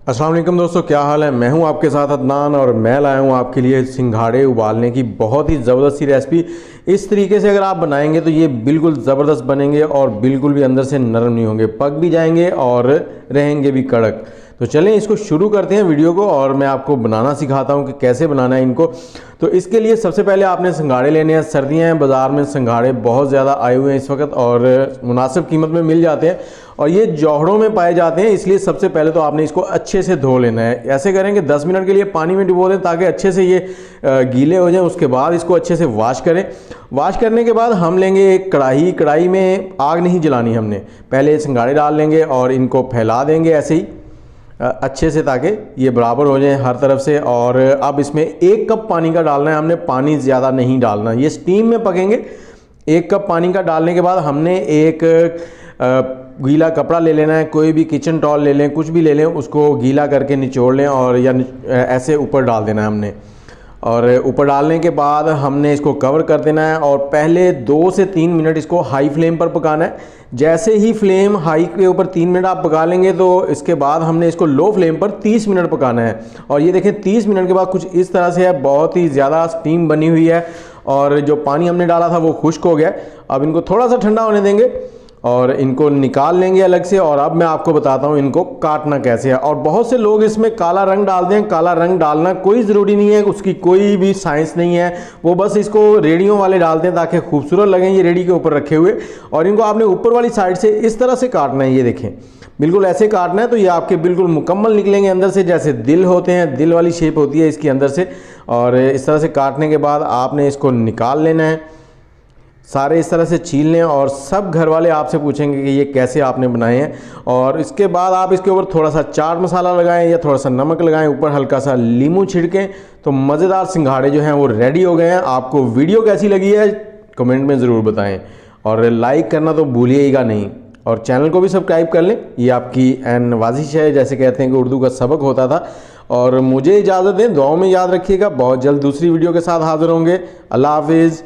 अस्सलाम वालेकुम दोस्तों, क्या हाल है। मैं हूं आपके साथ अदनान और मैं लाया हूं आपके लिए सिंघाड़े उबालने की बहुत ही ज़बरदस्त सी रेसिपी। इस तरीके से अगर आप बनाएंगे तो ये बिल्कुल ज़बरदस्त बनेंगे और बिल्कुल भी अंदर से नरम नहीं होंगे, पक भी जाएंगे और रहेंगे भी कड़क। तो चलें इसको शुरू करते हैं वीडियो को और मैं आपको बनाना सिखाता हूं कि कैसे बनाना है इनको। तो इसके लिए सबसे पहले आपने सिंघाड़े लेने हैं। सर्दियां हैं, बाज़ार में सिंघाड़े बहुत ज़्यादा आए हुए हैं इस वक्त और मुनासिब कीमत में मिल जाते हैं और ये जौहड़ों में पाए जाते हैं। इसलिए सबसे पहले तो आपने इसको अच्छे से धो लेना है। ऐसे करेंगे 10 मिनट के लिए पानी में डुबो दें ताकि अच्छे से ये गीले हो जाएं। उसके बाद इसको अच्छे से वॉश करें। वॉश करने के बाद हम लेंगे एक कढ़ाई में आग नहीं जलानी हमने, पहले सिंघाड़े डाल लेंगे और इनको फैला देंगे ऐसे ही अच्छे से ताकि ये बराबर हो जाए हर तरफ से। और अब इसमें 1 कप पानी का डालना है हमने, पानी ज़्यादा नहीं डालना, ये स्टीम में पकेंगे। 1 कप पानी का डालने के बाद हमने एक गीला कपड़ा ले लेना है, कोई भी किचन टॉवल ले लें, कुछ भी ले लें, उसको गीला करके निचोड़ लें और या ऐसे ऊपर डाल देना है हमने। और ऊपर डालने के बाद हमने इसको कवर कर देना है और पहले 2 से 3 मिनट इसको हाई फ्लेम पर पकाना है। जैसे ही फ्लेम हाई के ऊपर 3 मिनट आप पका लेंगे तो इसके बाद हमने इसको लो फ्लेम पर 30 मिनट पकाना है। और ये देखें 30 मिनट के बाद कुछ इस तरह से है, बहुत ही ज़्यादा स्टीम बनी हुई है और जो पानी हमने डाला था वो खुश्क हो गया। अब इनको थोड़ा सा ठंडा होने देंगे और इनको निकाल लेंगे अलग से। और अब मैं आपको बताता हूँ इनको काटना कैसे है। और बहुत से लोग इसमें काला रंग डालते हैं, काला रंग डालना कोई ज़रूरी नहीं है, उसकी कोई भी साइंस नहीं है, वो बस इसको रेडियो वाले डालते हैं ताकि खूबसूरत लगें ये रेडी के ऊपर रखे हुए। और इनको आपने ऊपर वाली साइड से इस तरह से काटना है, ये देखें बिल्कुल ऐसे काटना है तो ये आपके बिल्कुल मुकम्मल निकलेंगे अंदर से, जैसे दिल होते हैं, दिल वाली शेप होती है इसकी अंदर से। और इस तरह से काटने के बाद आपने इसको निकाल लेना है, सारे इस तरह से छील लें। और सब घर वाले आपसे पूछेंगे कि ये कैसे आपने बनाए हैं। और इसके बाद आप इसके ऊपर थोड़ा सा चाट मसाला लगाएं या थोड़ा सा नमक लगाएं, ऊपर हल्का सा नींबू छिड़कें तो मज़ेदार सिंघाड़े जो हैं वो रेडी हो गए हैं। आपको वीडियो कैसी लगी है कमेंट में ज़रूर बताएं और लाइक करना तो भूलिएगा नहीं और चैनल को भी सब्सक्राइब कर लें। ये आपकी नवाजिश है, जैसे कहते हैं कि उर्दू का सबक होता था। और मुझे इजाज़त दें, दुआओं में याद रखिएगा। बहुत जल्द दूसरी वीडियो के साथ हाज़िर होंगे। अल्लाह हाफिज़।